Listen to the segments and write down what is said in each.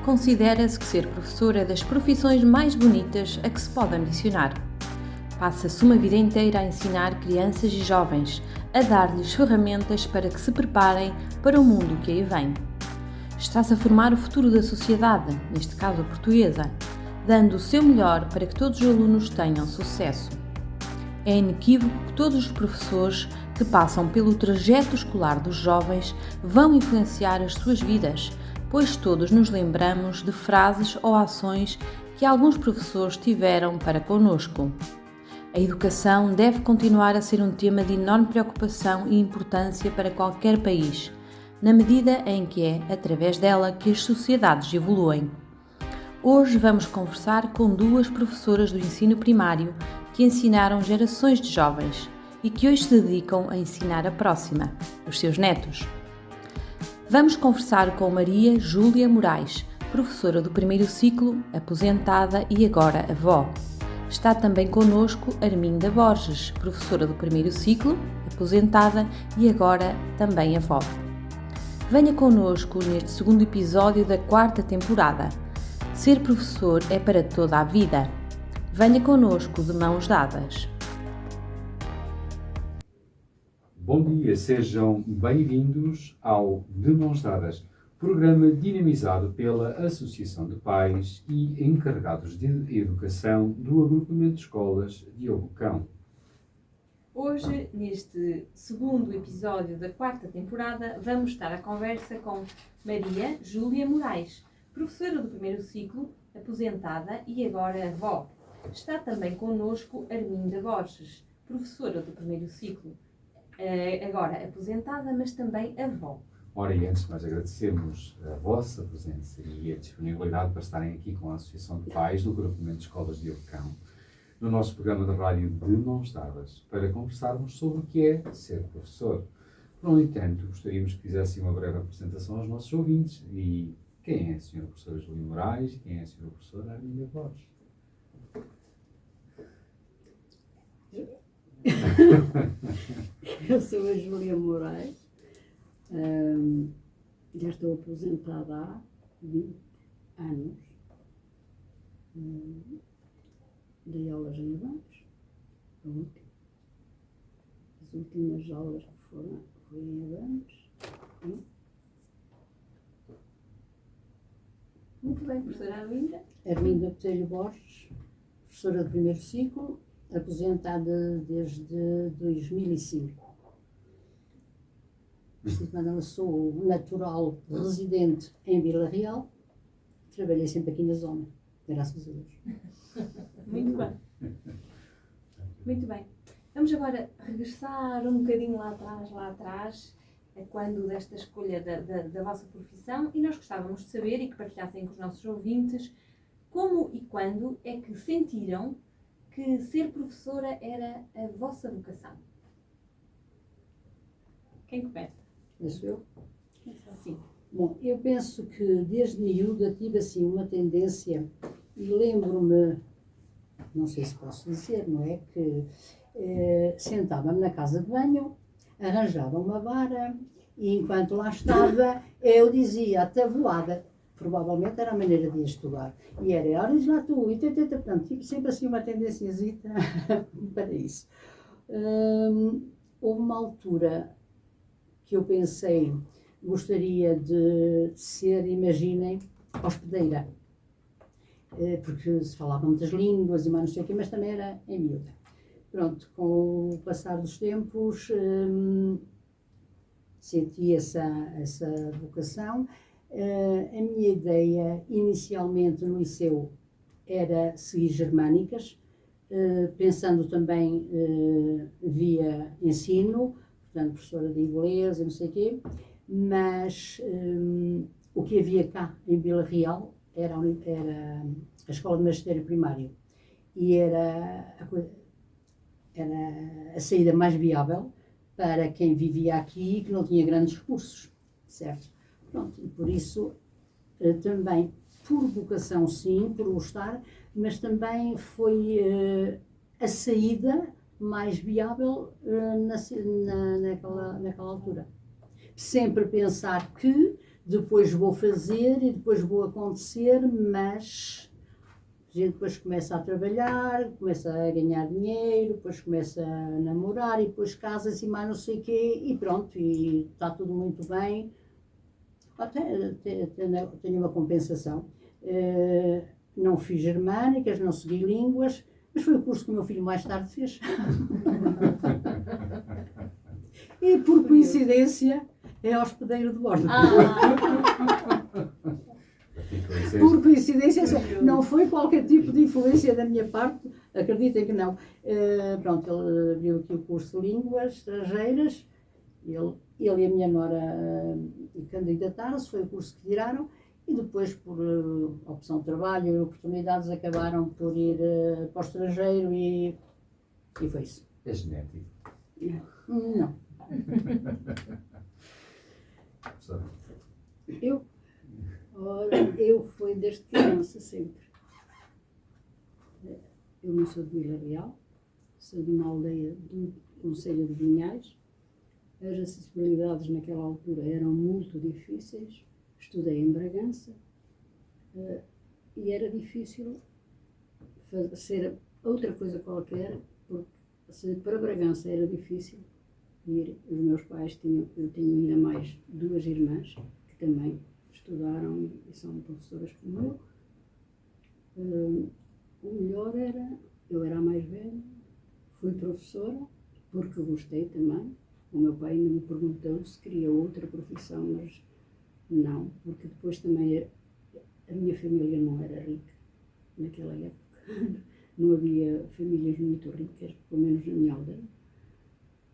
Considera-se que ser professor é das profissões mais bonitas a que se pode ambicionar. Passa-se uma vida inteira a ensinar crianças e jovens, a dar-lhes ferramentas para que se preparem para o mundo que aí vem. Está-se a formar o futuro da sociedade, neste caso a portuguesa, dando o seu melhor para que todos os alunos tenham sucesso. É inequívoco que todos os professores que passam pelo trajeto escolar dos jovens vão influenciar as suas vidas, pois todos nos lembramos de frases ou ações que alguns professores tiveram para conosco. A educação deve continuar a ser um tema de enorme preocupação e importância para qualquer país, na medida em que é através dela que as sociedades evoluem. Hoje vamos conversar com duas professoras do ensino primário que ensinaram gerações de jovens e que hoje se dedicam a ensinar a próxima, os seus netos. Vamos conversar com Maria Júlia Moraes, professora do primeiro ciclo, aposentada e agora avó. Está também connosco Arminda Borges, professora do primeiro ciclo, aposentada e agora também avó. Venha connosco neste segundo episódio da 4ª temporada. Ser professor é para toda a vida. Venha connosco de mãos dadas. Bom dia, sejam bem-vindos ao De Mãos Dadas, programa dinamizado pela Associação de Pais e Encarregados de Educação do Agrupamento de Escolas Diogo Cão. Hoje, neste segundo episódio da 4ª temporada, vamos estar à conversa com Maria Júlia Moraes, professora do primeiro ciclo, aposentada e agora avó. Está também connosco Arminda Borges, professora do primeiro ciclo, agora aposentada, mas também avó. Ora, e antes de mais agradecermos a vossa presença e a disponibilidade para estarem aqui com a Associação de Pais do Agrupamento de Escolas Diogo Cão, no nosso programa de rádio De Mãos Dadas, para conversarmos sobre o que é ser professor. No entanto, gostaríamos que fizessem uma breve apresentação aos nossos ouvintes. E quem é a Sra. Professora Júlia Moraes e quem é a Sra. Professora Arminda Borges? Eu sou a Júlia Moraes, já estou aposentada há 20 anos. Dei aulas em Abancos, as últimas aulas que foram foi em Abancos. Muito bem, professora Arminda. Arminda Botelho Borges, professora de primeiro ciclo, aposentada desde 2005. Eu sou natural residente em Vila Real, trabalhei sempre aqui na zona, graças a Deus. Muito bem. Muito bem. Vamos agora regressar um bocadinho lá atrás, a quando desta escolha da vossa profissão, e nós gostávamos de saber e que partilhassem com os nossos ouvintes como e quando é que sentiram que ser professora era a vossa vocação. Quem começa? Isso eu? Sim. Bom, eu penso que desde miúda tive assim uma tendência, e lembro-me, não sei se posso dizer, não é? Que sentava-me na casa de banho, arranjava uma vara, e enquanto lá estava, eu dizia a tabuada, provavelmente era a maneira de estudar, e era, olha lá tu, e portanto, tive sempre assim uma tendênciazita para isso. Houve uma altura que eu pensei, gostaria de ser, imaginem, hospedeira, porque se falavam muitas línguas e mais não sei o quê, mas também era em miúda. Pronto, com o passar dos tempos, senti essa vocação. A minha ideia, inicialmente no liceu, era seguir germânicas, pensando também via ensino, portanto, professora de inglês e não sei o quê, mas o que havia cá em Vila Real era a Escola de Magistério Primário e era a saída mais viável para quem vivia aqui e que não tinha grandes recursos, certo? Pronto, e por isso também, por vocação sim, por gostar, mas também foi a saída mais viável naquela altura. Sempre pensar que depois vou fazer e depois vou acontecer, mas a gente depois começa a trabalhar, começa a ganhar dinheiro, depois começa a namorar e depois casa-se e mais não sei o quê e pronto, e está tudo muito bem. Até tenho uma compensação. Não fiz germânicas, não segui línguas, mas foi o curso que o meu filho mais tarde fez. E por coincidência é hospedeiro de bordo. Por coincidência, não foi qualquer tipo de influência da minha parte, acreditem que não. Pronto, ele abriu aqui o curso de línguas estrangeiras, ele e a minha nora candidataram-se, foi o curso que tiraram, e depois, por opção de trabalho e oportunidades, acabaram por ir para o estrangeiro e foi isso. É genético? Não. Eu fui desde criança sempre. Eu não sou de Vila Real, sou de uma aldeia do concelho de Vinhais. As acessibilidades naquela altura eram muito difíceis. Estudei em Bragança e era difícil ser outra coisa qualquer, porque se para Bragança era difícil ir. Os meus pais eu tenho ainda mais 2 irmãs que também estudaram e são professoras como eu. O melhor era, eu era a mais velha, fui professora porque gostei também. O meu pai ainda me perguntou se queria outra profissão, mas não, porque depois também a minha família não era rica naquela época. Não havia famílias muito ricas, pelo menos na minha aldeia.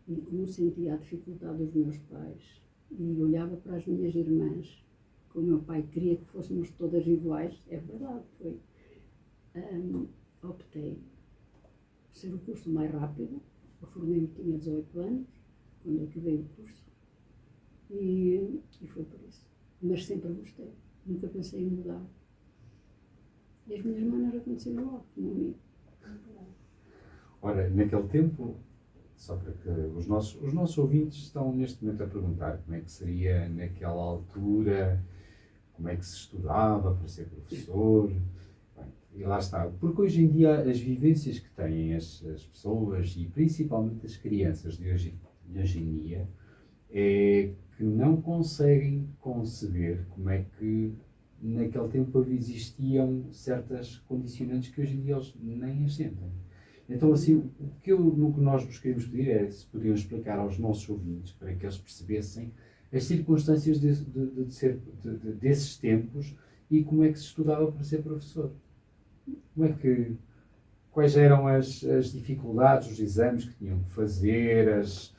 E como sentia a dificuldade dos meus pais e olhava para as minhas irmãs, como o meu pai queria que fôssemos todas iguais, é verdade, foi. Optei por ser o curso mais rápido. Eu formei-me, tinha 18 anos, quando eu acabei o curso, e foi por isso. Mas sempre gostei, nunca pensei em mudar. E as minhas irmãs aconteceram igual, como a mim. Ora, naquele tempo, só para que os nossos ouvintes estão neste momento a perguntar como é que seria naquela altura, como é que se estudava para ser professor. Bem, e lá está, porque hoje em dia as vivências que têm as pessoas e principalmente as crianças de hoje em dia é que não conseguem conceber como é que naquele tempo existiam certas condicionantes que hoje em dia eles nem as sentem. Então, assim, o que nós vos queremos pedir é se podiam explicar aos nossos ouvintes para que eles percebessem as circunstâncias desses tempos e como é que se estudava para ser professor. Quais eram as dificuldades, os exames que tinham que fazer, as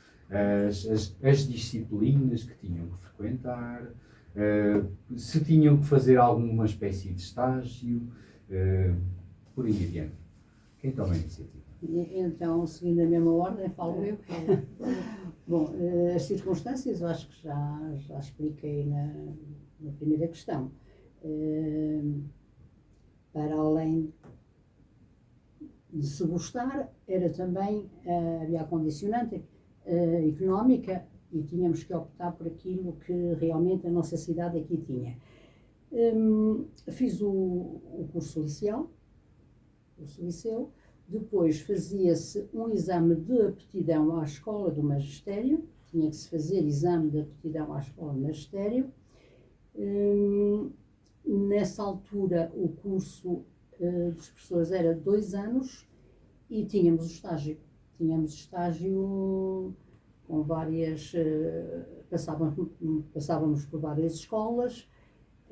disciplinas que tinham que frequentar, se tinham que fazer alguma espécie de estágio, por aí adiante. Quem toma a iniciativa? Então, seguindo a mesma ordem, falo eu. Bom, as circunstâncias eu acho que já expliquei na primeira questão. Para além de se gostar, era também, havia a condicionante económica e tínhamos que optar por aquilo que realmente a nossa cidade aqui tinha. Fiz o curso liceu, depois fazia-se um exame de aptidão à escola do magistério, tinha que se fazer exame de aptidão à escola do magistério. Nessa altura o curso dos professores era 2 anos e tínhamos estágio com várias, passávamos por várias escolas,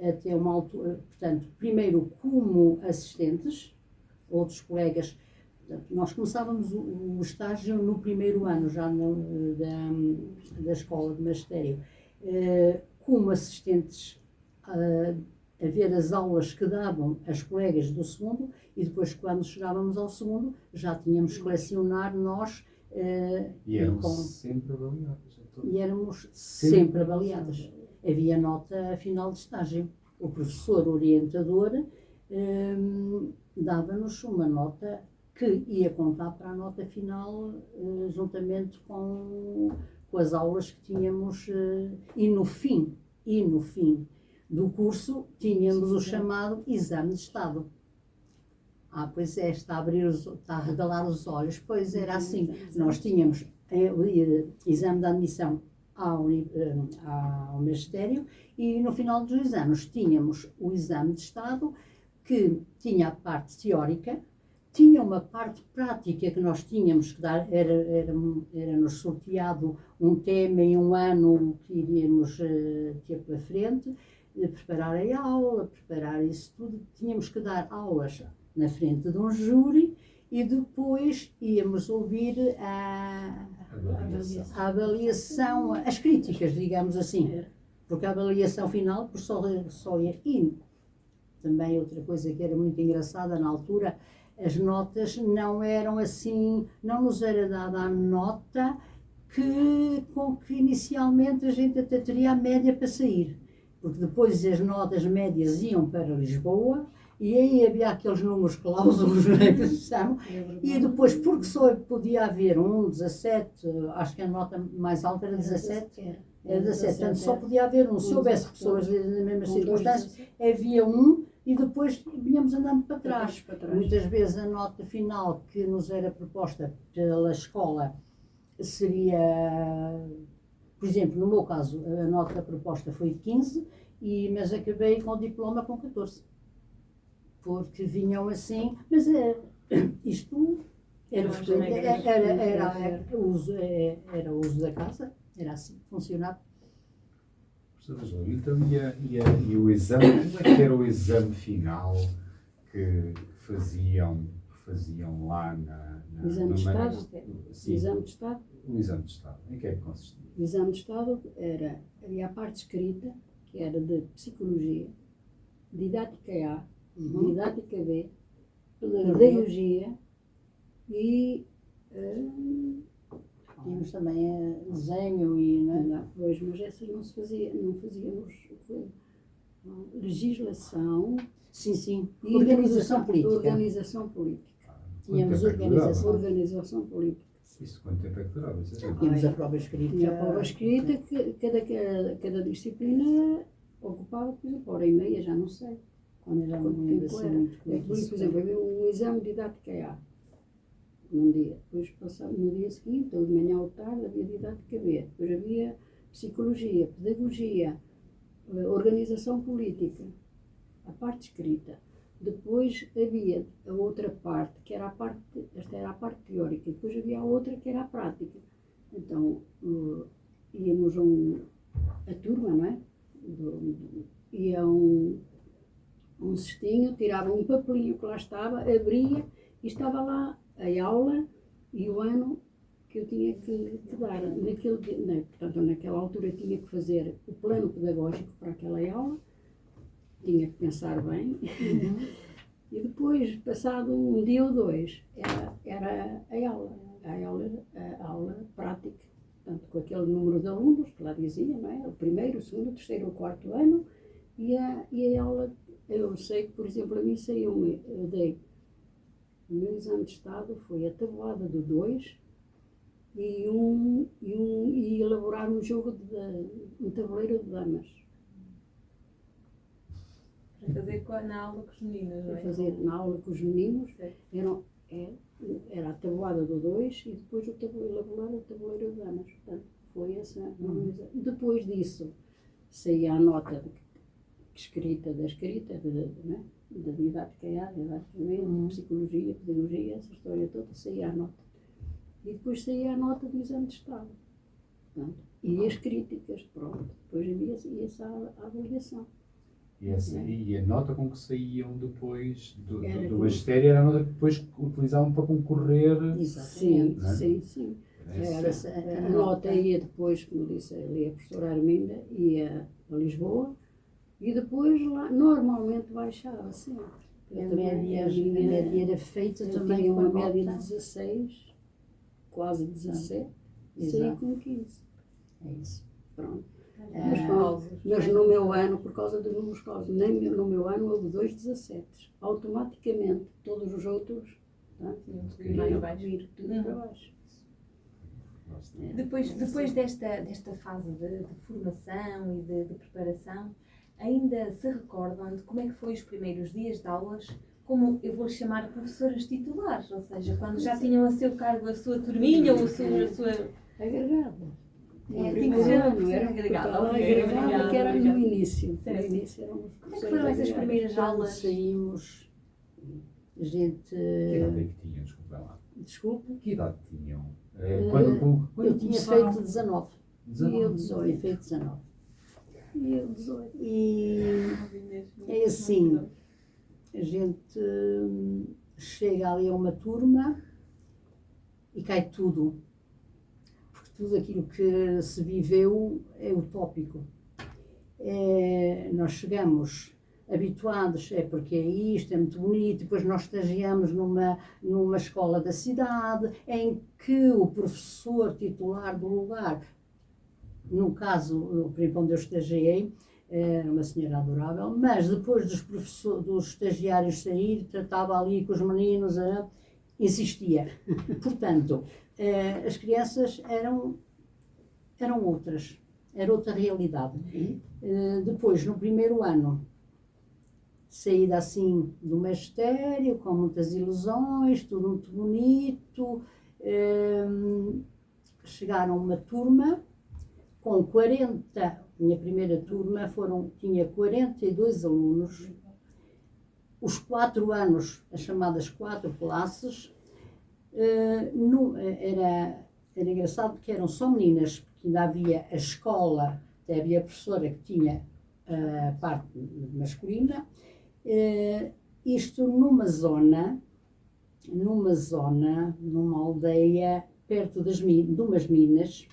até uma altura, portanto, primeiro como assistentes, outros colegas, nós começávamos o estágio no primeiro ano, já da escola de magistério, como assistentes a ver as aulas que davam as colegas do segundo, e depois, quando chegávamos ao segundo, já tínhamos que lecionar nós. E éramos sempre avaliados. E éramos sempre avaliadas. Havia nota final de estágio. O professor orientador dava-nos uma nota que ia contar para a nota final, juntamente com as aulas que tínhamos, e no fim do curso, tínhamos o chamado exame de Estado. Pois é, está a regalar os olhos. Pois era assim, nós tínhamos o exame de admissão ao magistério e no final dos exames tínhamos o exame de Estado, que tinha a parte teórica, tinha uma parte prática que nós tínhamos que dar, era-nos sorteado um tema e um ano que iríamos ter pela frente, preparar a aula, preparar isso tudo, tínhamos que dar aulas na frente de um júri e depois íamos ouvir a avaliação, as críticas, digamos assim, porque a avaliação final só ia. E também outra coisa que era muito engraçada na altura, as notas não eram assim, não nos era dada a nota com que inicialmente a gente até teria a média para sair, porque depois as notas médias iam para Lisboa e aí havia aqueles números cláusulos, né, que se chamam, e depois, porque só podia haver 17, acho que a nota mais alta era 17, era 17, portanto só podia haver um, se houvesse pessoas nas mesmas circunstâncias, havia um, e depois vinhamos andando para trás. Muitas vezes a nota final que nos era proposta pela escola seria, por exemplo, no meu caso, a nota proposta foi de 15, mas acabei com o diploma com 14. Porque vinham assim, mas isto era o uso da casa, era assim, funcionava. Professora João, então e o exame, como é que era o exame final que faziam lá O exame de Estado? Sim, Exame de Estado? o exame de Estado, em que é que consistia? O exame de Estado havia a parte escrita, que era de Psicologia, Didática A, Didática B, Pedagogia e tínhamos também desenho e pois, mas essas não fazíamos legislação. Sim. E Organização política. Organização política. Tínhamos organização política. Isso quanto tempo é que durava? Tínhamos a prova escrita. E a prova escrita, que cada disciplina ocupava, por exemplo, hora e meia, já não sei. Quando já não lembro assim muito. Por exemplo, havia um exame de didática A, num dia. Depois, no dia seguinte, ou de manhã ou tarde, havia didática B. Depois havia Psicologia, Pedagogia, Organização Política, a parte escrita. Depois havia a outra parte, que era esta era a parte teórica, e depois havia a outra que era a prática. Então, íamos a turma, não é? Ia um cestinho, tirava um papelinho que lá estava, abria e estava lá a aula e o ano que eu tinha que dar. Portanto, naquela altura eu tinha que fazer o plano pedagógico para aquela aula, tinha que pensar bem. E depois, passado um dia ou dois, era a aula prática, portanto, com aquele número de alunos que lá dizia, não é? O primeiro, o segundo, o terceiro, o quarto ano, e a aula, eu sei que, por exemplo, a mim saiu, eu dei, o meu exame de Estado foi a tabuada do 2 e elaborar um jogo um tabuleiro de damas. Para fazer na aula com os meninos, não é? Para fazer na aula com os meninos, era a tabuada do 2 e depois elaborar o tabuleiro de damas. Portanto, foi essa. Depois disso, saía a nota da escrita, da didática A, didática B, Psicologia, Pedagogia, essa história toda, saía a nota. E depois saía a nota do exame de Estado. Portanto, e as críticas, pronto. Depois havia essa avaliação. E a nota com que saíam depois do magistério era a nota que depois utilizavam para concorrer. Exatamente. Sim. A nota ia depois, como disse ali a professora Arminda, ia a Lisboa e depois lá normalmente baixava sempre. A média era feita também tinha com uma a média nota. de 16, quase 17, e Exato. saí com 15. É isso. Pronto. Cláusulas. Mas no meu ano, por causa dos números cláusulas, no meu ano houve 2 17. Automaticamente, todos os outros Tinham que tinham ir que mais vir tudo para baixo. Depois desta fase de formação e de preparação, ainda se recordam de como é que foi os primeiros dias de aulas, como eu vou chamar professoras titulares, ou seja, quando já tinham a seu cargo a sua turminha ou a sua... Agregada. É assim que Primeiro se chama, ano, era agregada. agregada, Ok, que era obrigada. no início. Certo. No início éramos Como é que foram essas primeiras Quando aulas? saímos, a gente. Que idade é que tinham? Desculpa lá. Desculpa. Que idade tinham? Eu tinha feito 19. E eu 19. tinha feito 19. E eu 18. E é assim, a gente chega ali a uma turma e cai tudo. Porque tudo aquilo que se viveu é utópico. Nós chegamos habituados, é porque é isto, é muito bonito, depois nós estagiamos numa escola da cidade, em que o professor titular do lugar, no caso, onde eu estagiei, era uma senhora adorável, mas depois dos estagiários sair, tratava ali com os meninos, insistia. Portanto, as crianças eram outras, era outra realidade. Depois, no primeiro ano, saída assim do magistério, com muitas ilusões, tudo muito bonito, chegaram uma turma com 40, minha primeira turma tinha 42 alunos, os 4 anos, as chamadas 4 classes, era engraçado porque eram só meninas, porque ainda havia a escola, até havia a professora que tinha a parte masculina, isto numa aldeia, perto de umas minas,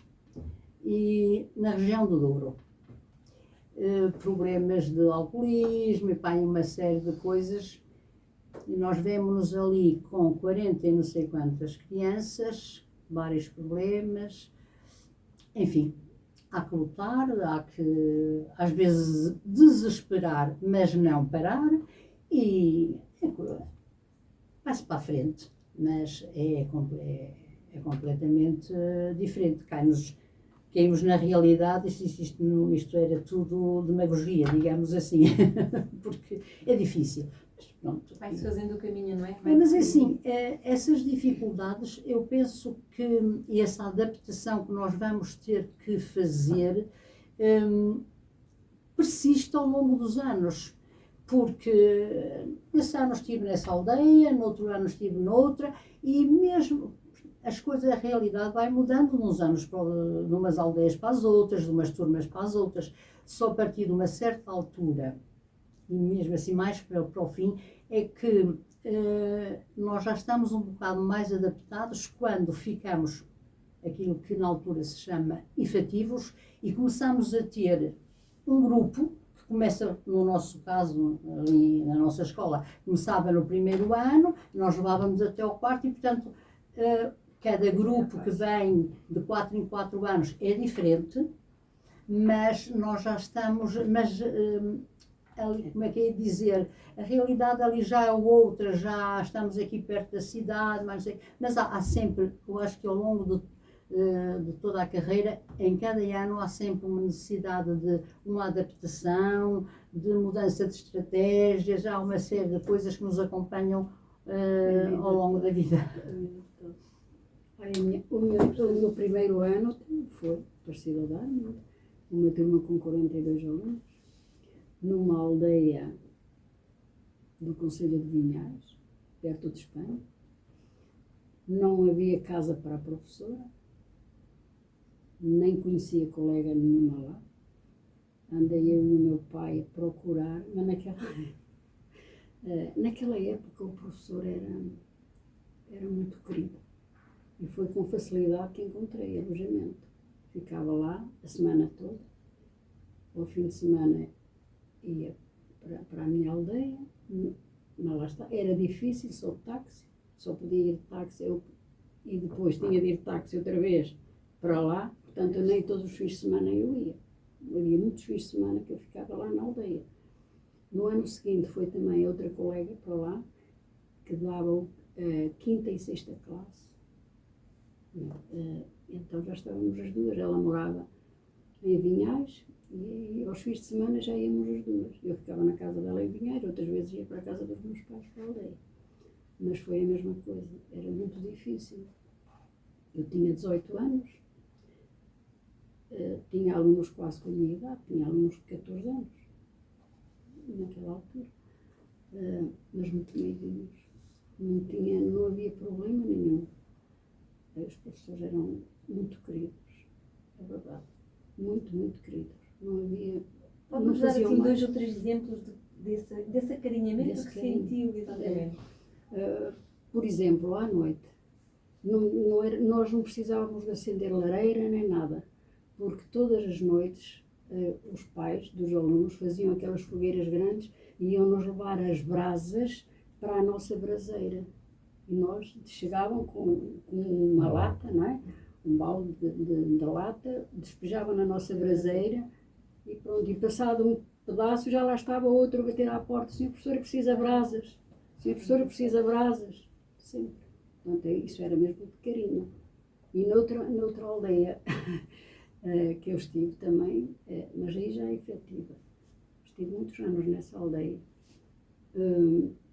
e na região do Douro. Problemas de alcoolismo e uma série de coisas. E nós vemos-nos ali com 40 e não sei quantas crianças, vários problemas. Enfim, há que lutar, há que às vezes desesperar, mas não parar. E vai-se para a frente, mas é completamente diferente. Caímos na realidade, isto era tudo demagogia, digamos assim, porque é difícil. Mas pronto. Vai-se fazendo o caminho, não é? Mas assim, essas dificuldades, eu penso que essa adaptação que nós vamos ter que fazer persiste ao longo dos anos. Porque esse ano estive nessa aldeia, no outro ano estive noutra, e mesmo as coisas, a realidade vai mudando de uns anos, de umas aldeias para as outras, de umas turmas para as outras. Só a partir de uma certa altura, e mesmo assim mais para o fim, é que nós já estamos um bocado mais adaptados quando ficamos aquilo que na altura se chama efetivos e começamos a ter um grupo. Começa, no nosso caso, ali na nossa escola, começava no primeiro ano, nós levávamos até ao quarto e, portanto, cada grupo que vem de 4 em 4 anos é diferente, mas nós já estamos, ali, como é que é dizer, a realidade ali já é outra, já estamos aqui perto da cidade, mas há sempre, eu acho que ao longo de toda a carreira, em cada ano há sempre uma necessidade de uma adaptação, de mudança de estratégias, há uma série de coisas que nos acompanham ao longo da vida. O meu primeiro ano foi parecido ao da Ana, uma turma com 42 alunos, numa aldeia do concelho de Vinhais, perto de Espanha. Não havia casa para a professora, nem conhecia colega nenhuma lá. Andei eu e o meu pai a procurar, mas naquela época o professor era muito querido. E foi com facilidade que encontrei alojamento. Ficava lá a semana toda. Ao fim de semana ia para a minha aldeia. Mas lá está. Era difícil, só de táxi. Só podia ir de táxi. E depois tinha de ir de táxi outra vez para lá. Portanto, eu nem todos os fins de semana eu ia. Havia muitos fins de semana que eu ficava lá na aldeia. No ano seguinte foi também outra colega para lá, que dava quinta e sexta classe. Então já estávamos as duas. Ela morava em Vinhais, E aos fins de semana já íamos as duas. Eu ficava na casa dela em Vinheiro, outras vezes ia para a casa dos meus pais, para a aldeia. Mas foi a mesma coisa, era muito difícil. Eu tinha 18 anos, tinha alunos quase com a minha idade, tinha alunos de 14 anos, naquela altura, mas muito meiguinhos. Não havia problema nenhum. Os professores eram muito queridos, é verdade, muito, muito queridos. Não havia. Pode-nos dar assim 2 ou 3 exemplos desse acarinhamento Desse que carinho. sentiu, exatamente? Por exemplo, à noite, nós não precisávamos de acender lareira nem nada, porque todas as noites os pais dos alunos faziam aquelas fogueiras grandes e iam-nos levar as brasas para a nossa braseira. E nós chegavam com uma lata, não é? Um balde de lata, despejavam na nossa braseira e pronto. E passado um pedaço já lá estava outro a bater à porta. Senhor professor, precisa brasas. Senhor professor, precisa brasas. Sempre. Portanto, isso era mesmo de carinho. E noutra aldeia que eu estive também, mas aí já é efetiva. Estive muitos anos nessa aldeia.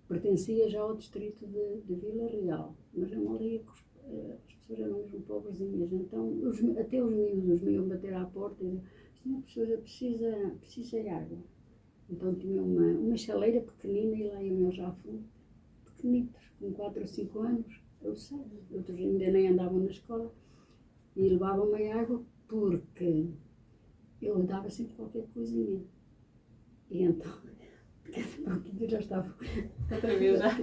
Pertencia já ao distrito de Vila Real, mas é uma aldeia que as pessoas eram mesmo pobrezinhas. Então, até os miúdos me iam bater à porta e diziam: senhor professora, precisa de água. Então tinha uma chaleira pequenina e lá iam eles à fundo, pequenitos, com 4 ou 5 anos, eu sei, outros ainda nem andavam na escola, e levavam-me a água porque eu dava sempre qualquer coisinha. E então, daqui a pouquinho já estava Outra vez já.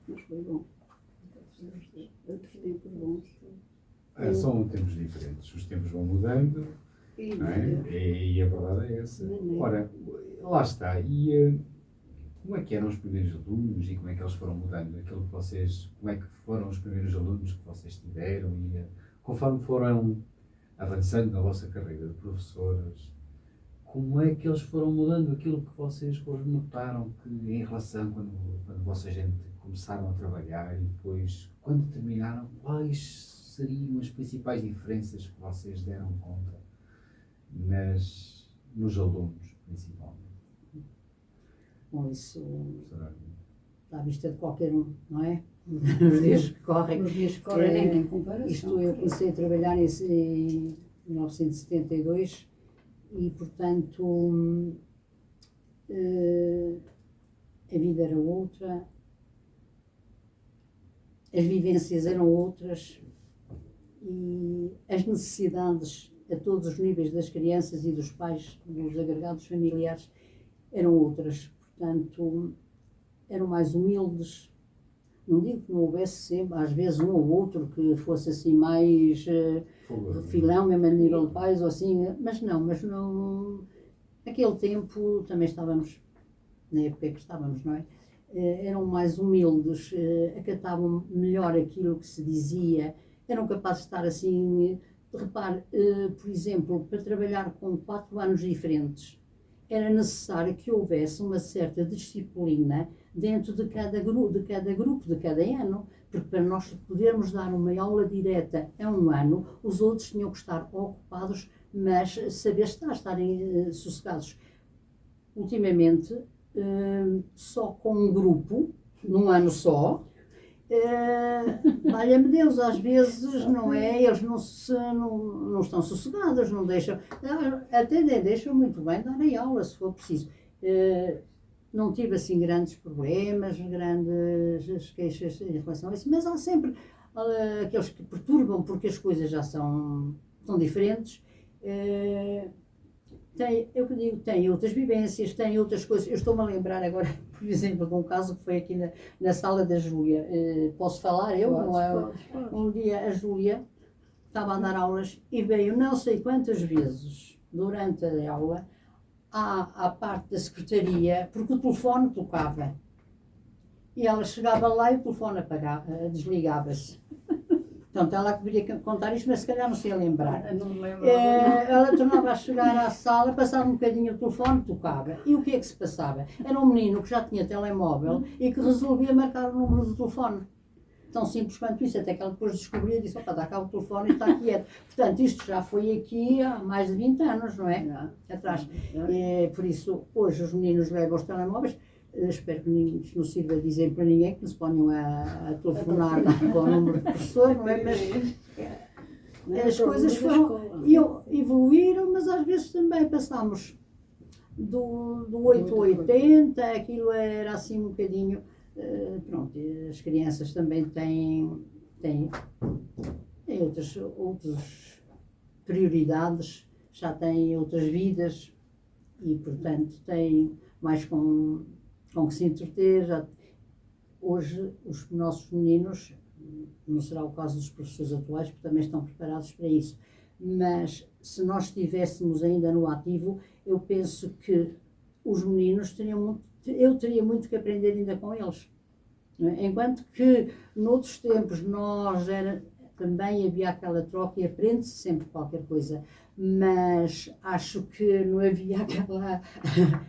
Mas foi bom. Outros tempos bons. São tempos diferentes, os tempos vão mudando, não é? E a verdade é essa. Ora, lá está. E como é que eram os primeiros alunos e como é que eles foram mudando? Como é que foram os primeiros alunos que vocês tiveram e conforme foram avançando na vossa carreira de professoras, como é que eles foram mudando aquilo que vocês notaram que em relação quando vocês começaram a trabalhar e depois, quando terminaram, quais seriam as principais diferenças que vocês deram conta nos alunos, principalmente? Bom, isso Será? está à vista de qualquer um, não é? Nos dias que correm. Nos dias que correm nem tem comparação. Eu comecei a trabalhar em 1972 e, portanto, a vida era outra, as vivências eram outras e as necessidades a todos os níveis das crianças e dos pais, dos agregados familiares, eram outras. Portanto, eram mais humildes. Não digo que não houvesse sempre, às vezes um ou outro que fosse assim mais refilão, mesmo a nível de pais ou assim, mas não. Naquele tempo também estávamos, na época que estávamos, não é? Eram mais humildes, acatavam melhor aquilo que se dizia, eram capazes de estar assim. Repare, por exemplo, para trabalhar com 4 anos diferentes, era necessário que houvesse uma certa disciplina dentro de cada grupo, de cada ano, porque para nós podermos dar uma aula direta a um ano, os outros tinham que estar ocupados, mas saber estarem sossegados. Ultimamente, só com um grupo, num ano só, valha-me Deus, às vezes não é, eles não estão sossegados, não deixam, até deixam muito bem darem aula se for preciso. Não tive assim grandes problemas, grandes queixas em relação a isso, mas há sempre aqueles que perturbam porque as coisas já são diferentes. Tem outras vivências, tem outras coisas. Eu estou-me a lembrar agora, por exemplo, de um caso que foi aqui na sala da Júlia. Posso falar? Pode. Um dia a Júlia estava a dar aulas e veio não sei quantas vezes durante a aula à parte da secretaria, porque o telefone tocava. E ela chegava lá e o telefone desligava-se. Portanto, ela queria contar isto, mas se calhar não se ia lembrar. Não me lembro. Ela tornava a chegar à sala, passava um bocadinho o telefone, tocava. E o que é que se passava? Era um menino que já tinha telemóvel e que resolvia marcar o número do telefone. tão simples quanto isso, até que ela depois descobriu e disse, opa, está cá o telefone e está quieto. Portanto, isto já foi aqui há mais de 20 anos, não é? Atrás. Por isso, hoje os meninos levam os telemóveis. Espero que isto não sirva a dizer para ninguém que não se ponham a telefonar para o número de professor, não é? Mas as coisas evoluíram, mas às vezes também passámos do 880, aquilo era assim um bocadinho. Pronto, as crianças também têm outras prioridades, já têm outras vidas e, portanto, têm mais com que se entreter. Hoje, os nossos meninos, não será o caso dos professores atuais, porque também estão preparados para isso, mas se nós estivéssemos ainda no ativo, eu penso que os meninos eu teria muito que aprender ainda com eles. Enquanto que, noutros tempos, também havia aquela troca e aprende-se sempre qualquer coisa, mas acho que não havia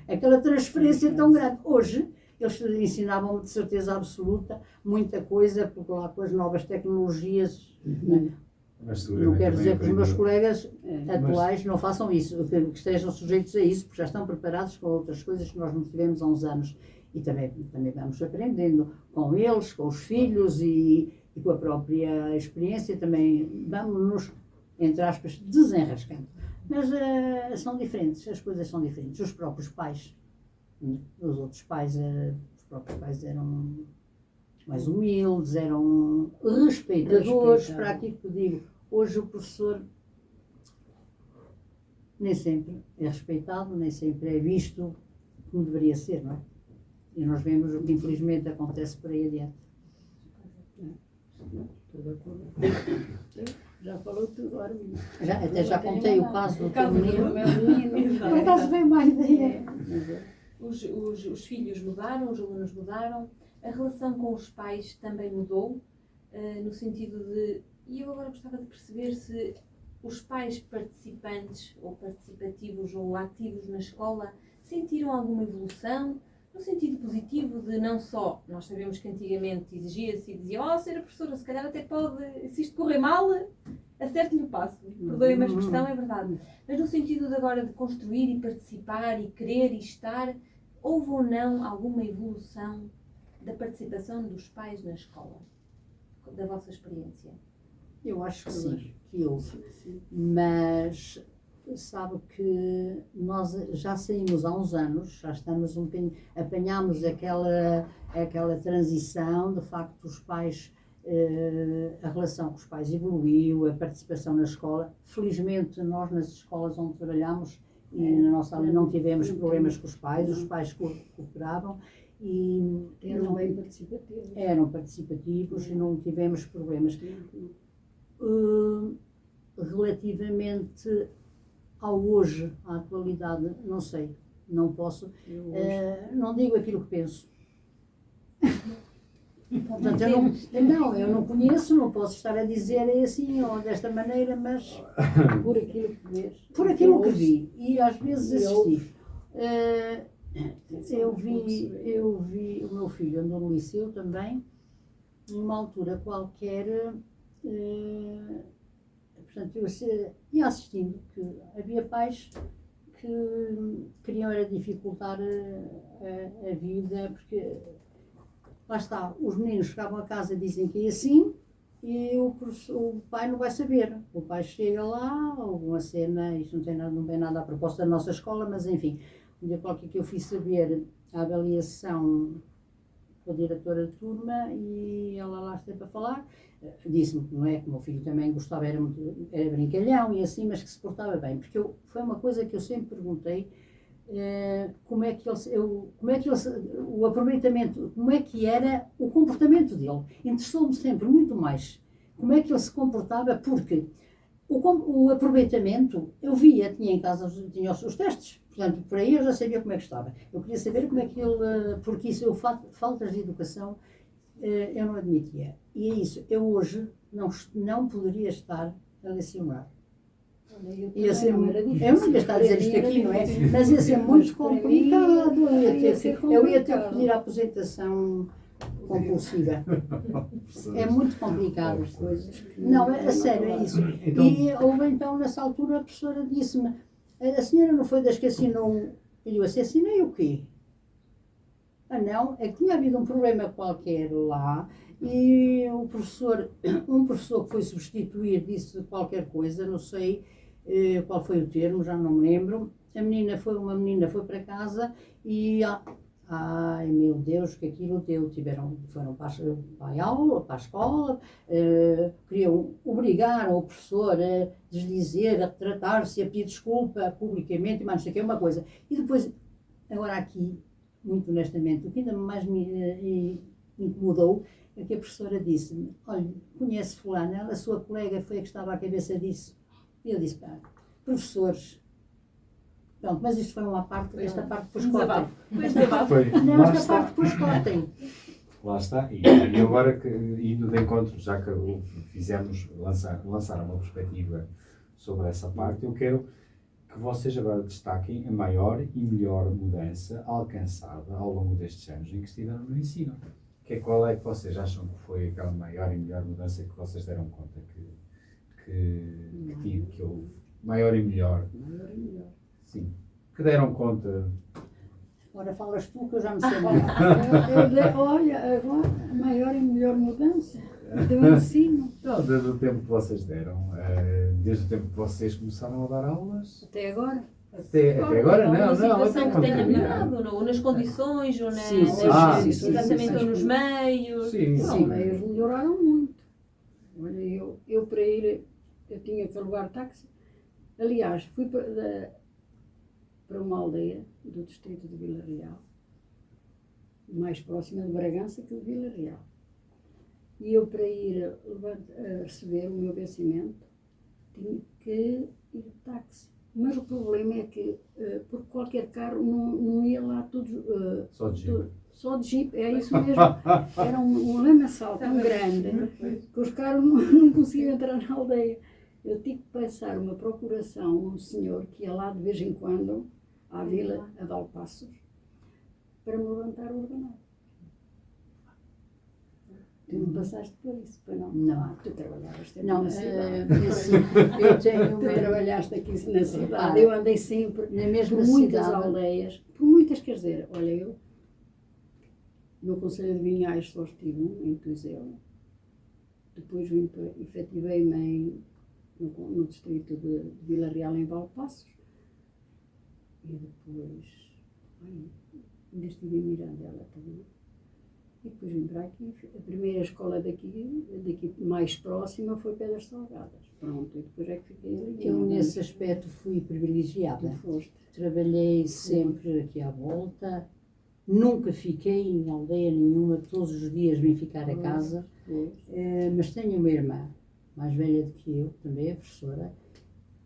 aquela transferência tão grande. Hoje, eles ensinavam-me de certeza absoluta muita coisa, porque lá com as novas tecnologias, não quero dizer que os meus colegas atuais não façam isso, que estejam sujeitos a isso, porque já estão preparados com outras coisas que nós não tivemos há uns anos. E também vamos aprendendo com eles, com os filhos e com a própria experiência, também vamos-nos, entre aspas, desenrascando. Mas são diferentes, as coisas são diferentes. Os próprios pais, os próprios pais eram mais humildes, eram respeitadores para aquilo que eu digo. Hoje o professor nem sempre é respeitado, nem sempre é visto como deveria ser, não é? E nós vemos o que infelizmente acontece por aí adiante. Já falou tudo, agora. Até já contei o caso do teu menino. Por acaso vem mais ideia. Os filhos mudaram, os alunos mudaram, a relação com os pais também mudou, no sentido de... E eu agora gostava de perceber se os pais participantes, ou participativos, ou ativos na escola, sentiram alguma evolução, no sentido positivo de não só, nós sabemos que antigamente exigia-se e dizia, ser a professora, se calhar até pode, se isto correr mal, acerte-lhe o passo. Perdoem-me a expressão, é verdade. Mas no sentido de agora de construir e participar e querer e estar, houve ou não alguma evolução da participação dos pais na escola? Da vossa experiência? Eu acho que sim, que houve. Mas... sabe que nós já saímos há uns anos, já estamos apanhámos aquela transição, de facto os pais, a relação com os pais evoluiu, a participação na escola. Felizmente nós nas escolas onde trabalhamos e na nossa área não tivemos problemas com os pais cooperavam e eram bem participativos. Eram participativos e não tivemos problemas. Relativamente ao hoje, à atualidade, não sei, não posso, não digo aquilo que penso. Portanto, eu não conheço, não posso estar a dizer assim ou desta maneira, mas por aquilo que vês. Por aquilo que vi, e às vezes assisti. Eu vi o meu filho andou no liceu também, numa altura qualquer. Portanto, eu ia assistindo que havia pais que queriam era dificultar a vida, porque lá está, os meninos chegavam a casa e dizem que é assim e o pai não vai saber. O pai chega lá, alguma cena, isto não tem nada à proposta da nossa escola, mas enfim, um dia qualquer que eu fui saber a avaliação com a diretora de turma e ela lá esteve a falar, disse-me que não é, que o meu filho também gostava, era brincalhão e assim, mas que se portava bem, porque foi uma coisa que eu sempre perguntei, como é que o aproveitamento, como é que era o comportamento dele. Interessou-me sempre muito mais como é que ele se comportava, porque o aproveitamento, eu via, tinha em casa, tinha os testes, portanto, por aí eu já sabia como é que estava. Eu queria saber como é que ele, porque isso, faltas de educação, eu não admitia. E é isso, eu hoje não poderia estar a lecionar. Ia ser eu não ia estar a dizer isto aqui, não é? Mas ia ser muito complicado. Eu ia ter que pedir a aposentação compulsiva. É muito complicado. Coisas que Não, a sério, é isso. Então- E houve então, nessa altura, a professora disse-me: a senhora não foi das que assinou. Eu digo assim: assinei o quê? Ah, não, é que tinha havido um problema qualquer lá e o professor, um professor que foi substituir disse qualquer coisa, não sei qual foi o termo, já não me lembro. Uma menina foi para casa e ai meu Deus, que aquilo deu, foram para a aula, para a escola, obrigaram o professor a desdizer, a retratar-se, a pedir desculpa publicamente, mas não sei o que, uma coisa. E depois, agora aqui, muito honestamente, o que ainda mais me incomodou é que a professora disse-me: olha, conhece fulana, ela, a sua colega, foi a que estava à cabeça disso. E eu disse: pá, professores. Pronto, mas isto foi uma parte, esta parte depois cortem. Foi. Não, Lá esta está. parte depois cortem. Lá está. E agora, indo de encontro, já que lançaram uma perspectiva sobre essa parte, eu quero que vocês agora destaquem a maior e melhor mudança alcançada ao longo destes anos em que estiveram no ensino. Qual é que vocês acham que foi aquela maior e melhor mudança que vocês deram conta que houve? Maior e melhor. Maior e melhor. Sim. Que deram conta. Agora falas tu que eu já me sei melhor. Olha, agora a maior e melhor mudança do ensino. Não, desde o tempo que vocês deram, desde o tempo que vocês começaram a dar aulas. Até agora. Até agora não, Na situação até que tenha continuar. melhorado, ou nas condições, ou Sim, sim, sim, sim, exatamente, sim, ou nos sim. meios. Sim, Não, sim. eles melhoraram muito. Olha, eu para ir, eu tinha que alugar táxi. Aliás, fui para uma aldeia do distrito de Vila Real, mais próxima de Bragança que de Vila Real. E eu, para ir receber o meu vencimento, tinha que ir de táxi. Mas o problema é que, por qualquer carro, não ia lá tudo. Só de jeep. Só de jeep, é isso mesmo. Era um lamaçal tão grande que os carros não conseguiam entrar na aldeia. Eu tive que passar uma procuração a um senhor que ia lá de vez em quando, à vila, a Valpassos, para me levantar o ordenado. Tu não passaste por isso, para não? Não. Tu trabalhavas sempre Não, na cidade. eu tenho Tu trabalhaste aqui na cidade. Repara, Eu andei sempre na mesma por muitas cidade. aldeias, por muitas, quer dizer, olha, eu no Conselho de Vinhais só estive em Tuizela. Depois efetivei-me no distrito de Vila Real, em Valpassos. E depois, ainda estive em Mirandela também. E depois vim para aqui. A primeira escola daqui mais próxima foi Pedras Salgadas. Pronto, e depois é que fiquei ali. Eu, nesse aspecto, fui privilegiada. Tu foste. Trabalhei sempre aqui à volta. Nunca fiquei em aldeia nenhuma, todos os dias vim ficar a casa. Pois. Mas tenho uma irmã, mais velha do que eu, também é professora,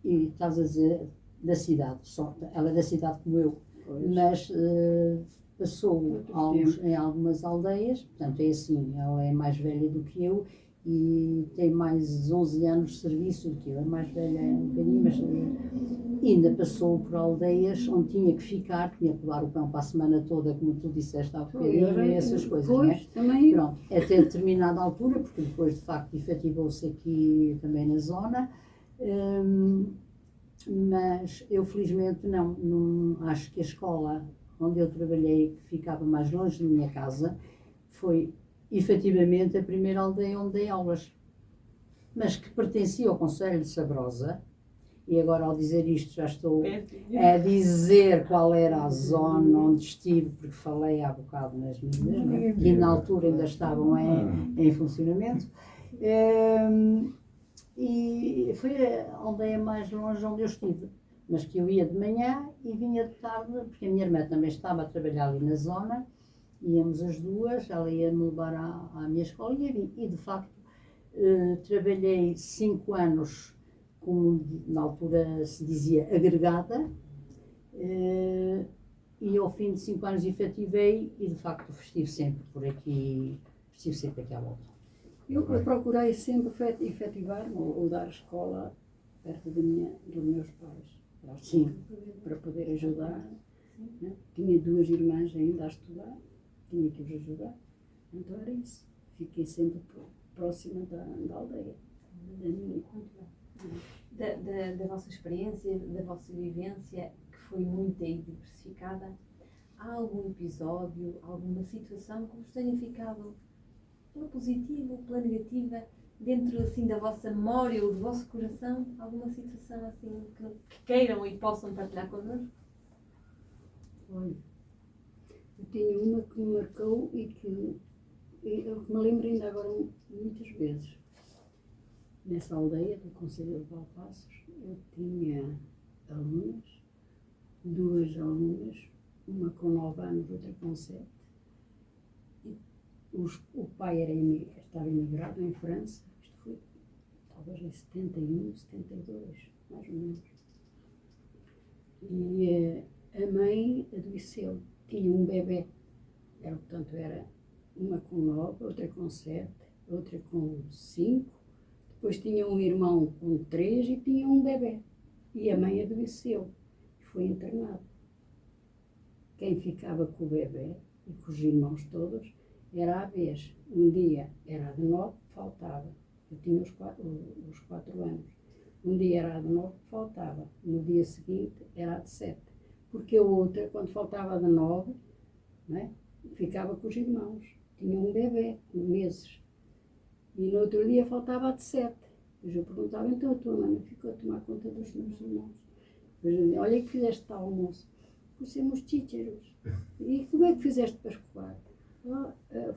e estás a dizer da cidade, ela é da cidade como eu, Pois. mas passou Outro em algumas aldeias, portanto é assim, ela é mais velha do que eu e tem mais 11 anos de serviço do que eu, é mais velha um bocadinho, mas ainda passou por aldeias onde tinha que ficar, tinha que levar o pão para a semana toda, como tu disseste há bocadinho, e essas coisas, não é? Pois, também. Pronto, até determinada altura, porque depois de facto efetivou-se aqui também na zona, mas eu felizmente não acho que a escola onde eu trabalhei, que ficava mais longe da minha casa, foi efetivamente a primeira aldeia onde dei aulas, mas que pertencia ao Concelho de Sabrosa. E agora, ao dizer isto, já estou a dizer qual era a zona onde estive, porque falei há bocado nas medidas, né? Que na altura ainda estavam em funcionamento. E foi a aldeia mais longe onde eu estive, mas que eu ia de manhã e vinha de tarde, porque a minha irmã também estava a trabalhar ali na zona, íamos as duas, ela ia-me levar à minha escola e eu vim. E, de facto, trabalhei 5 anos como na altura se dizia agregada, e ao fim de 5 anos efetivei e de facto estive sempre por aqui, estive sempre aqui à volta. Eu procurei sempre efetivar-me ou dar escola perto dos meus pais. Sim. Para poder ajudar. Né? Tinha 2 irmãs ainda a estudar, tinha que os ajudar. Então era isso. Fiquei sempre próxima da aldeia, da minha. Muito bem. Da vossa experiência, da vossa vivência, que foi muita e diversificada, há algum episódio, alguma situação que vos tenha ficado pela positiva ou pela negativa, dentro assim da vossa memória ou do vosso coração? Alguma situação assim que queiram e possam partilhar connosco? Olha, eu tenho uma que me marcou e que eu me lembro ainda agora muitas vezes. Nessa aldeia do Conselho de Valpassos, eu tinha alunas, 2 alunas, uma com 9 anos, outra com 7. O pai estava emigrado em França, isto foi talvez em 71, 72, mais ou menos. E a mãe adoeceu, tinha um bebê, portanto era uma com 9, outra com 7, outra com 5, depois tinha um irmão com 3 e tinha um bebê. E a mãe adoeceu e foi internado. Quem ficava com o bebê e com os irmãos todos era a vez. Um dia era a de 9 que faltava. Eu tinha os 4 anos. Um dia era a de 9 que faltava. No dia seguinte era a de 7. Porque a outra, quando faltava a de 9, né, ficava com os irmãos. Tinha um bebê, com meses. E no outro dia faltava a de 7. Depois eu perguntava, então a tua mãe ficou a tomar conta dos meus irmãos? Depois eu dizia, olha que fizeste tal almoço. Pusemos chícharos. E como é que fizeste para escoar?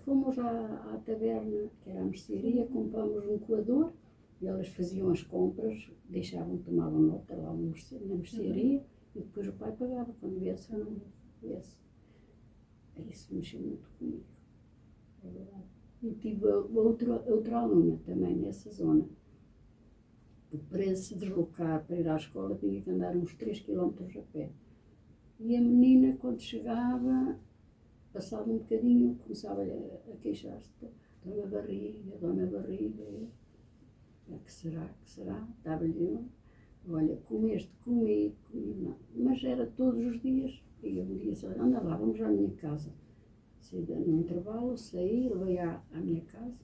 Fomos à taberna, que era a mercearia, compramos um coador, e elas faziam as compras, tomavam nota lá na mercearia, e depois o pai pagava, quando viesse ou não viesse. Isso mexeu muito comigo, é verdade. E tive outra aluna também nessa zona, que para se deslocar, para ir à escola, tinha que andar uns 3 quilómetros a pé. E a menina, quando chegava, passava um bocadinho, começava a queixar-se, dói-me a barriga, dói-me a barriga. Que será? Estava-lhe, olha, comi, não. Mas era todos os dias. E eu me disse, anda lá, vamos à minha casa. No intervalo, saí, levei à minha casa,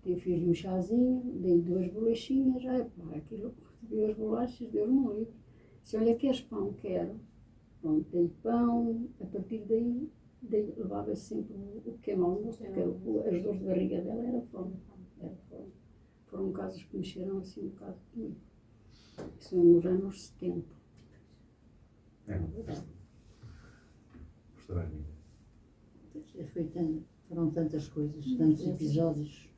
fiz-lhe um chazinho, dei 2 bolachinhas, aquilo, 2 bolachas, deu-me livre. Se olha, queres pão? Quero. Pronto, dei pão, a partir daí levava sempre o pequeno almoço, porque as dores de barriga dela era fome. Foram casos que mexeram assim um bocado comigo. Isso nos anos 70. Professora Arminda. Foram tantas coisas, tantos episódios,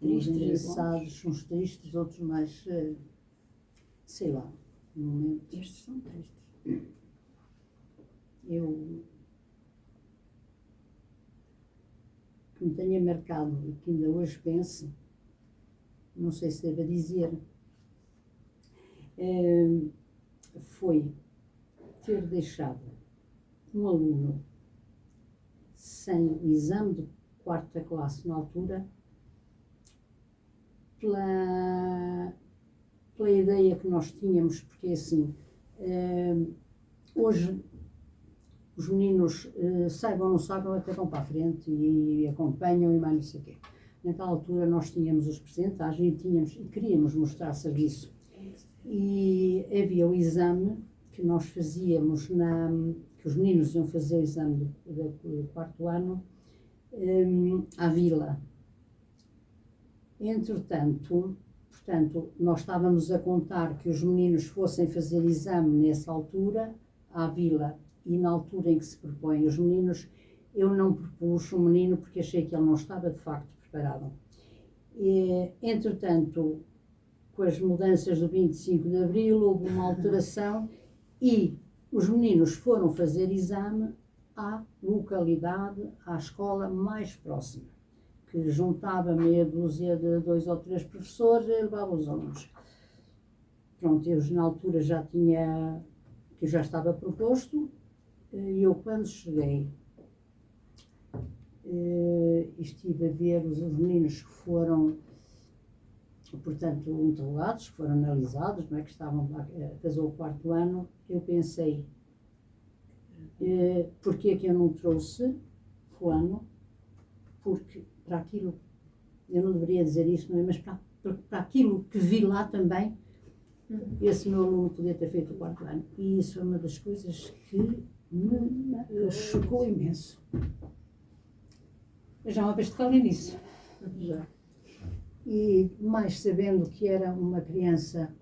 uns engraçados, uns tristes, outros mais, sei lá, no momento. Estes são tristes. Eu, que me tenha marcado e que ainda hoje penso, não sei se devo dizer, foi ter deixado um aluno sem o exame de 4ª classe na altura, pela ideia que nós tínhamos, porque assim, hoje os meninos, saibam ou não saibam, até vão para a frente e acompanham e mais não sei o quê. Naquela altura nós tínhamos as percentagens e queríamos mostrar serviço. E havia o exame que nós fazíamos, que os meninos iam fazer o exame do 4º ano, à vila. Entretanto, portanto, nós estávamos a contar que os meninos fossem fazer exame nessa altura, à vila, e na altura em que se propõem os meninos, eu não propus um menino porque achei que ele não estava de facto preparado. Entretanto, com as mudanças do 25 de Abril, houve uma alteração e os meninos foram fazer exame à localidade, à escola mais próxima, que juntava meia dúzia de 2 ou 3 professores e levava os alunos. Pronto, eu na altura já estava proposto, e eu quando cheguei, estive a ver os meninos que foram, portanto, interrogados, que foram analisados, não é, que estavam a fazer o 4º ano, eu pensei, porque é que eu não trouxe fulano, porque para aquilo, eu não deveria dizer isso, não é? Mas para aquilo que vi lá também, esse meu aluno podia ter feito o 4º ano. E isso é uma das coisas que me chocou imenso. Eu já uma vez te falei nisso. Já. E mais sabendo que era uma criança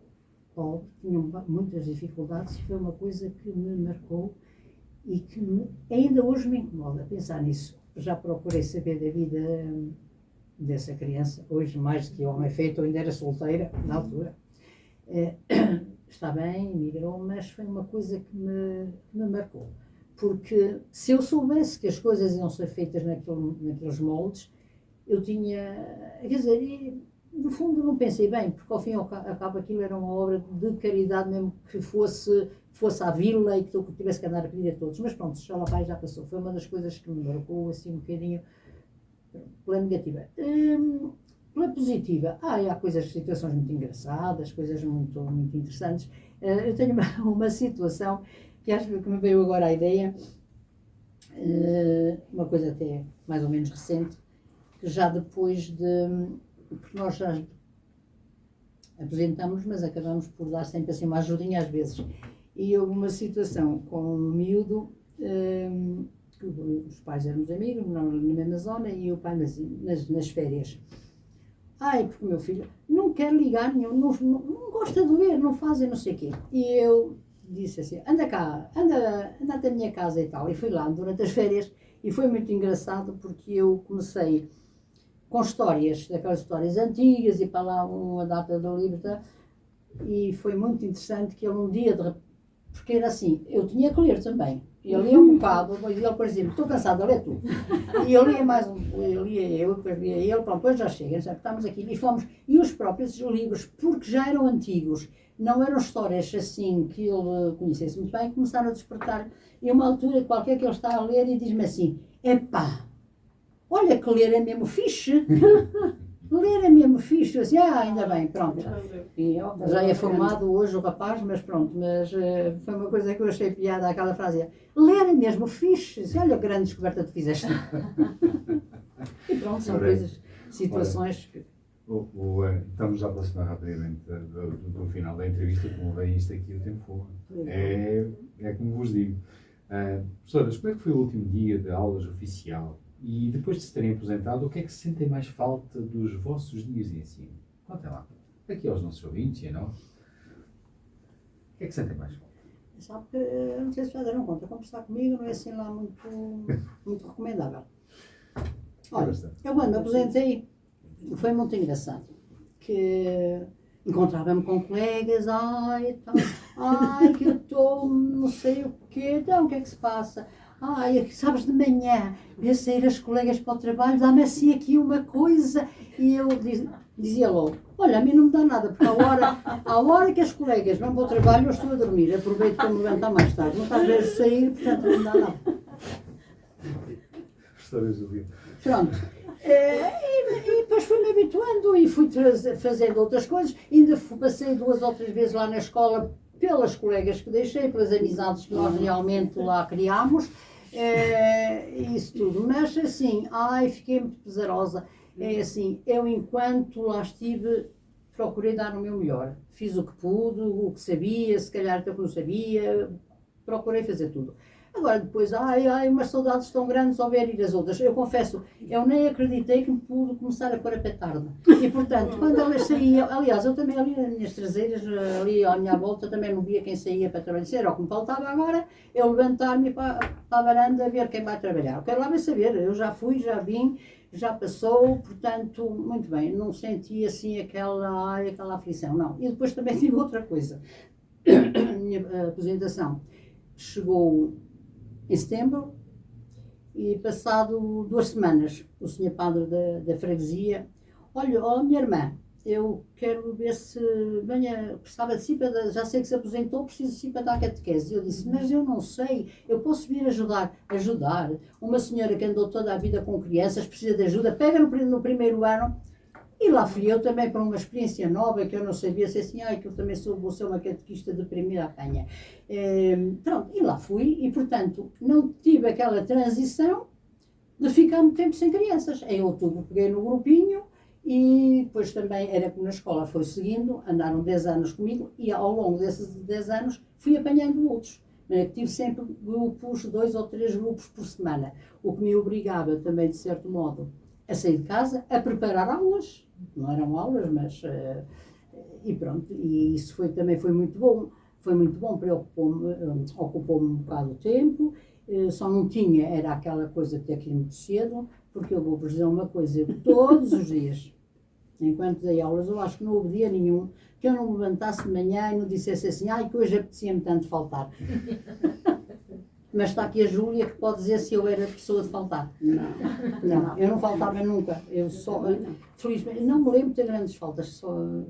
pobre, tinha muitas dificuldades, foi uma coisa que me marcou e que ainda hoje me incomoda pensar nisso. Já procurei saber da vida dessa criança, hoje mais do que homem feito, eu ainda era solteira na altura. Está bem, emigrou, mas foi uma coisa que me marcou. Porque se eu soubesse que as coisas iam ser feitas naqueles moldes, eu tinha, quer dizer, e, no fundo não pensei bem, porque ao fim e ao cabo aquilo era uma obra de caridade, mesmo que fosse à vila e que eu tivesse que andar a pedir a todos. Mas pronto, já lá vai, já passou. Foi uma das coisas que me marcou assim um bocadinho pela negativa. Pela positiva, há coisas, situações muito engraçadas, coisas muito, muito interessantes. Eu tenho uma situação que acho que me veio agora a ideia, uma coisa até mais ou menos recente, que já depois de... Porque nós já apresentamos, mas acabamos por dar sempre assim uma ajudinha às vezes. E houve uma situação com um miúdo, que os pais éramos amigos, na mesma zona, e o pai nas férias. Porque o meu filho não quer ligar nenhum, não gosta de ler, não faz e não sei o quê. E eu disse assim, anda cá, anda até a minha casa e tal. E fui lá durante as férias e foi muito engraçado porque eu comecei com histórias, daquelas histórias antigas e para lá uma data do livro, e foi muito interessante que ele um dia, porque era assim, eu tinha que ler também. Eu lia um bocado, mas ele, por exemplo, estou cansado de ler tudo. E eu lia mais eu lia depois lia ele, pronto, depois já chega, estamos aqui. E os próprios livros, porque já eram antigos, não eram histórias assim que ele conhecesse muito bem, começaram a despertar. E uma altura qualquer que ele está a ler e diz-me assim, epá, olha que ler é mesmo fixe. Ler é mesmo fixe, assim, ainda bem, pronto. E já é formado hoje o rapaz, mas pronto, foi uma coisa que eu achei piada, aquela frase, ler é mesmo fixe, assim, olha que grande descoberta tu fizeste. E pronto, são coisas, situações que... Estamos já a aproximar rapidamente do final da entrevista, como vem isto aqui o tempo voa. É como vos digo. Professoras, como é que foi o último dia de aulas oficial? E depois de se terem aposentado, o que é que sentem mais falta dos vossos dias de ensino? Contem lá. Aqui aos nossos ouvintes e a nós. O que é que sentem mais falta? Sabe que, não sei se já deram conta, conversar comigo não é assim lá muito recomendável. Olha, eu quando me aposentei, foi muito engraçado. Que encontrava-me com colegas, que eu estou, não sei o quê, então o que é que se passa? Sabes, de manhã, ia sair as colegas para o trabalho, dá-me assim aqui uma coisa, e eu dizia logo, olha, a mim não me dá nada, porque à hora que as colegas vão para o trabalho, eu estou a dormir, aproveito para me levantar mais tarde, não está a ver sair, portanto não me dá nada. Pronto. E depois fui-me habituando e fui fazendo outras coisas, ainda passei 2 ou 3 vezes lá na escola, pelas colegas que deixei, pelas amizades que nós realmente lá criámos, isso tudo. Mas assim, fiquei muito pesarosa. É assim, eu enquanto lá estive, procurei dar o meu melhor. Fiz o que pude, o que sabia, se calhar até o que não sabia, procurei fazer tudo. Agora depois, umas saudades tão grandes ao ver ir as outras. Eu confesso, eu nem acreditei que me pude começar a pôr a petarda. E portanto, quando elas saíam, aliás, eu também ali nas minhas traseiras, ali à minha volta, também não via quem saía para trabalhar. Era o que me faltava agora, eu levantar-me para a varanda a ver quem vai trabalhar. Eu quero lá bem saber, eu já fui, já vim, já passou, portanto, muito bem, não senti assim aquela aflição, não. E depois também tive outra coisa. A minha aposentação chegou em setembro, e passado 2 semanas, o senhor padre da freguesia, olha, minha irmã, eu quero ver se venha, precisava de si, já sei que se aposentou, preciso de si para dar catequese. E eu disse, mas eu não sei, eu posso vir ajudar. Uma senhora que andou toda a vida com crianças, precisa de ajuda, pega no primeiro ano. E lá fui eu também para uma experiência nova, que eu não sabia, se assim, que eu também vou ser uma catequista de primeira apanha. Pronto, e lá fui, e portanto, não tive aquela transição, de ficar muito tempo sem crianças. Em outubro peguei no grupinho e depois também, era como na escola, foi seguindo, andaram 10 anos comigo e ao longo desses 10 anos fui apanhando outros. Tive sempre grupos, 2 ou 3 grupos por semana, o que me obrigava também, de certo modo, a sair de casa, a preparar aulas, não eram aulas, mas... e pronto, e isso também foi muito bom. Foi muito bom, ocupou-me um bocado o tempo, só não tinha, era aquela coisa de ter que ir muito cedo, porque eu vou-vos dizer uma coisa, todos os dias, enquanto dei aulas, eu acho que não houve dia nenhum que eu não me levantasse de manhã e não dissesse assim, ai, que hoje apetecia-me tanto faltar. Mas está aqui a Júlia que pode dizer se eu era pessoa de faltar. Não, eu não faltava nunca. Eu só, felizmente, não me lembro de ter grandes faltas,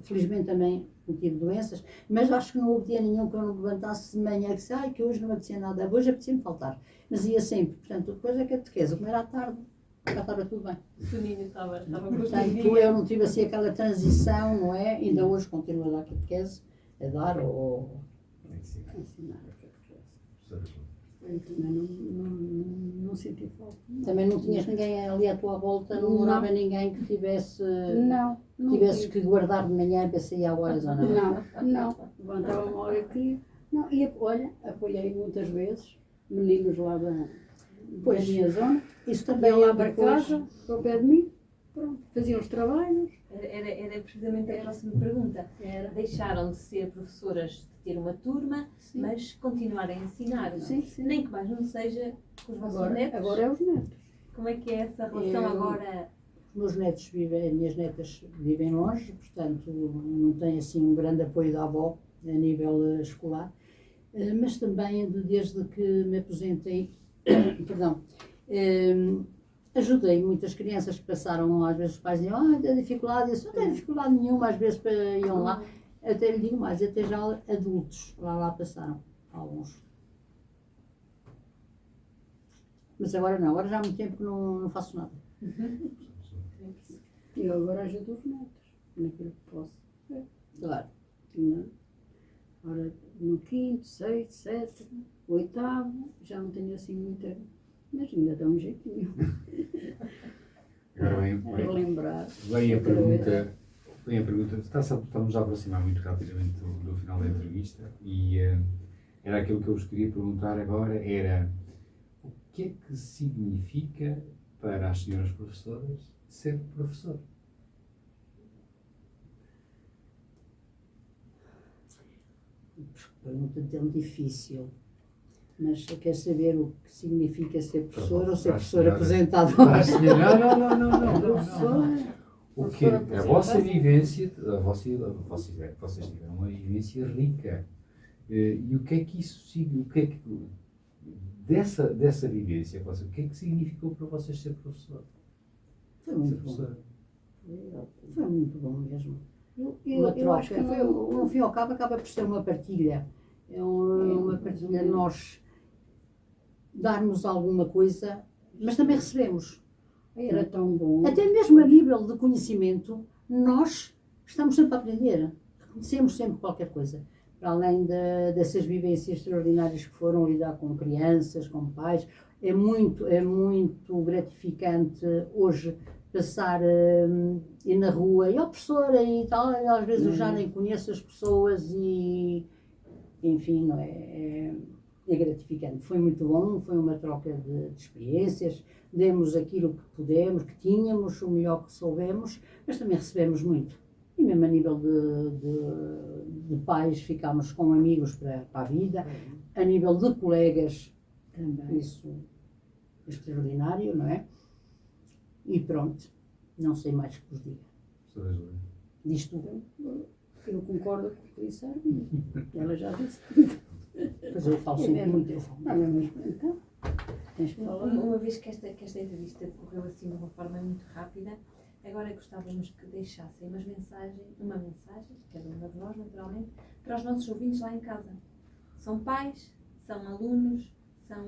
felizmente também não tive doenças, mas acho que não houve dia nenhum que eu não me levantasse de manhã e disse, ai, que hoje não me apetecia nada, hoje apetecia-me faltar. Mas ia sempre, portanto, depois é catequese, como era à tarde, já estava tudo bem. O menino estava Portanto, eu não tive assim aquela transição, não é? Ainda hoje continuo a dar catequese, a dar ou Ensinar. Ensinar a catequese. Professora Júlia. Eu também não senti falta. também não tinhas ninguém ali à tua volta, não Não. morava ninguém que tivesse, Não, não tivesses tive. que guardar de manhã para sair a horas ou não. Não. Levantava uma hora que não. E olha, apoiei muitas vezes meninos lá da Pois. minha zona. Isso também Iam lá eu para depois, casa, para o pé de mim, pronto, faziam os trabalhos. Era precisamente a próxima pergunta. Deixaram de ser professoras de ter uma turma, Sim. mas continuarem a ensinar. Sim, sim. Nem que mais não seja com os vossos netos. Agora é os netos. Como é que é essa relação Eu- agora? os meus netos vivem, as minhas netas vivem longe, portanto não têm assim um grande apoio da avó a nível escolar, mas também desde que me aposentei, perdão, ajudei muitas crianças que passaram, às vezes os pais diziam, tem dificuldade, eu disse, não tem dificuldade nenhuma, às vezes iam lá, até lhe digo mais, até já adultos lá passaram, alguns. Mas agora não, agora já há muito tempo que não faço nada. E eu agora ajudo os netos, naquilo que posso. Claro. Não. Ora, no quinto, sexto, sétimo, oitavo, já não tenho assim muita. Mas ainda dá um jeitinho. Agora A lembrar. vem a pergunta, estamos a aproximar muito rapidamente do final da entrevista e era aquilo que eu vos queria perguntar agora, era o que é que significa para as senhoras professoras ser professor? Pergunta tão difícil. Mas quer saber o que significa ser professor ou ser professor aposentado? Professora. O que a vossa vivência, vocês tiveram uma vivência rica. E o que é que isso significa? Dessa vivência, o que é que significou para vocês ser professor? Foi muito bom. Foi muito bom mesmo. Uma Eu acho troca. que No fim ao cabo, acaba por ser uma partilha. É uma partilha de nós darmos alguma coisa, mas também recebemos. era tão bom. Até mesmo a nível de conhecimento, nós estamos sempre a aprender. Reconhecemos sempre qualquer coisa. Para além dessas vivências extraordinárias que foram lidar com crianças, com pais, é muito gratificante hoje passar ir na rua e professora e tal, e às vezes eu já nem conheço as pessoas e enfim, não é gratificante. Foi muito bom, foi uma troca de experiências, demos aquilo que pudemos, que tínhamos, o melhor que soubemos, mas também recebemos muito. E mesmo a nível de pais, ficámos com amigos para a vida, a nível de colegas, Também. isso é extraordinário, não é? E pronto, não sei mais o que vos diga. Professora Júlia. Diz tu. Eu concordo com o que disse a Arminda. Ela já disse. Pois eu falo sempre muito, eu falo. Ah, mas então, tens que falar. Uma vez que esta entrevista decorreu assim de uma forma muito rápida, agora gostávamos que deixassem uma mensagem, cada uma de nós naturalmente, para os nossos ouvintes lá em casa. São pais, são alunos, são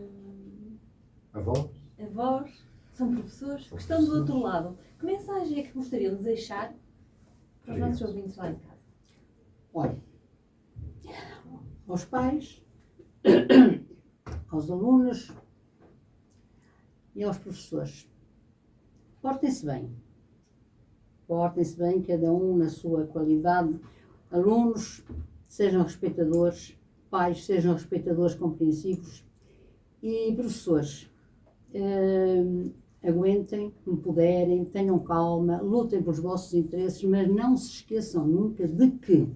avós, são professores que estão do outro lado. Que mensagem é que gostariam de deixar para os nossos ouvintes lá em casa? Olha, aos pais, aos alunos, e aos professores. Portem-se bem. Portem-se bem, cada um na sua qualidade. Alunos, sejam respeitadores. Pais, sejam respeitadores compreensivos. E professores, aguentem como puderem, tenham calma, lutem pelos vossos interesses, mas não se esqueçam nunca de que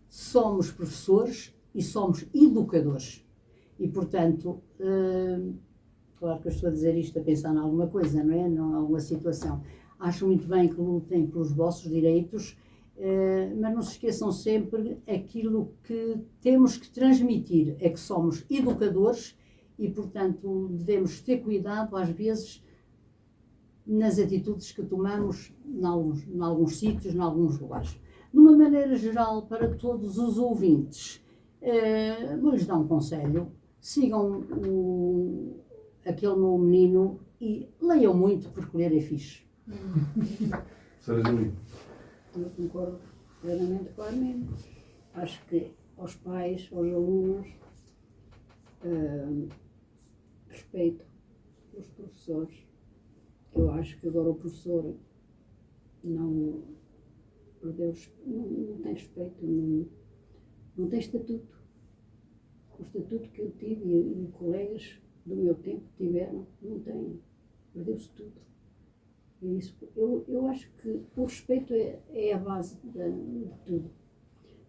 somos professores e somos educadores. E, portanto, claro que eu estou a dizer isto a pensar em alguma coisa, não é? Em alguma situação. Acho muito bem que lutem pelos vossos direitos, mas não se esqueçam sempre aquilo que temos que transmitir, é que somos educadores e, portanto, devemos ter cuidado, às vezes, nas atitudes que tomamos em alguns sítios, em alguns lugares. De uma maneira geral, para todos os ouvintes, vou-lhes dar um conselho. Sigam aquele meu menino e leiam muito, porque ler é fixe. Sra. Júlia. Eu concordo plenamente com a Arminda. Acho que aos pais, aos alunos, respeito pelos professores. Eu acho que agora o professor não tem respeito, não tem estatuto. O estatuto que eu tive e colegas do meu tempo tiveram, não têm. Perdeu-se tudo. E isso, eu acho que o respeito é a base de tudo.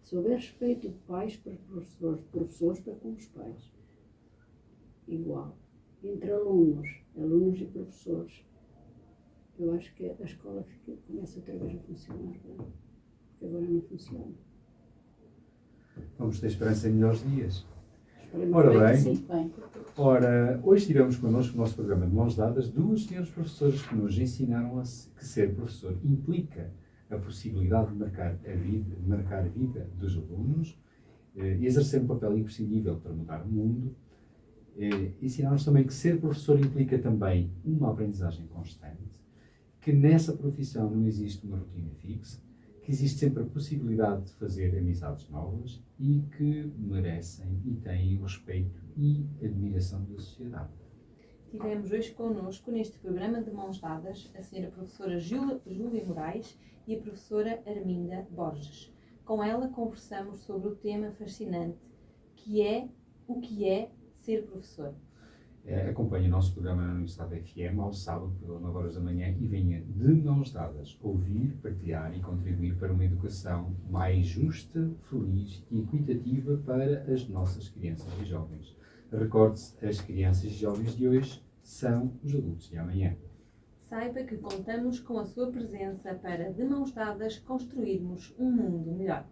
Se houver respeito de pais para professores para com os pais, igual. Entre alunos e professores, eu acho que a escola começa outra vez a funcionar bem, porque agora não funciona. Vamos ter esperança em melhores dias. Esperemos Ora bem que bem. sim. Ora, hoje tivemos connosco no nosso programa de Mãos Dadas duas senhoras professoras que nos ensinaram que ser professor implica a possibilidade de marcar a vida dos alunos, exercer um papel imprescindível para mudar o mundo. Ensinaram-nos também que ser professor implica também uma aprendizagem constante, que nessa profissão não existe uma rotina fixa, que existe sempre a possibilidade de fazer amizades novas e que merecem e têm o respeito e admiração da sociedade. Tivemos hoje connosco, neste programa de Mãos Dadas, a senhora professora Júlia Moraes e a professora Arminda Borges. Com ela conversamos sobre o tema fascinante, que é o que é ser professor. Acompanhe o nosso programa na Universidade FM ao sábado, pelas 9 horas da manhã, e venha de mãos dadas ouvir, partilhar e contribuir para uma educação mais justa, feliz e equitativa para as nossas crianças e jovens. Recorde-se, as crianças e jovens de hoje são os adultos de amanhã. Saiba que contamos com a sua presença para, de mãos dadas, construirmos um mundo melhor.